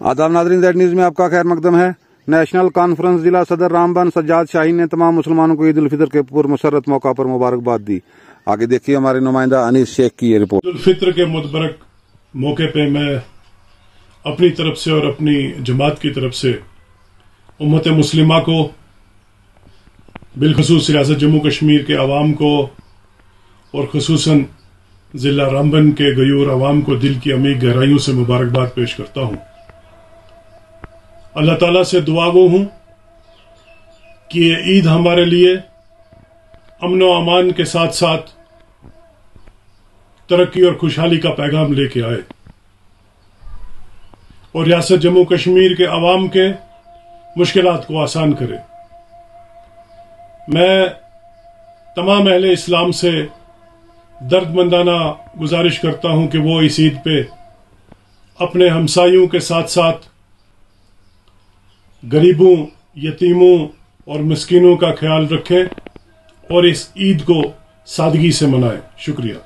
आदाब नाज़रीन, Z news में आपका खैर मकदम है। नेशनल कॉन्फ्रेंस जिला सदर रामबन सज्जाद शाहीन ने तमाम मुसलमानों को ईद उल फितर के पुरमसरत मौका पर मुबारकबाद दी। आगे देखिए हमारे नुमाइंदा अनीस शेख की ये रिपोर्ट। ईद उल फितर के मुबारक मौके पे मैं अपनी तरफ से और अपनी जमात की तरफ से उम्मत मुस्लिमा को, बिलखसूस रियासत जम्मू कश्मीर के अवाम को और खसूसन जिला रामबन के गयूर अवाम को दिल की अमीर गहराइयों से मुबारकबाद पेश करता हूँ। अल्लाह ताला से दुआ गो हूँ कि ये ईद हमारे लिए अमन व अमान के साथ साथ तरक्की और खुशहाली का पैगाम लेके आए और रियासत जम्मू कश्मीर के अवाम के मुश्किलात को आसान करे। मैं तमाम अहले इस्लाम से दर्दमंदाना गुजारिश करता हूं कि वो इस ईद पे अपने हमसायों के साथ साथ गरीबों, यतीमों और मिस्कीनों का ख्याल रखें और इस ईद को सादगी से मनाएं। शुक्रिया।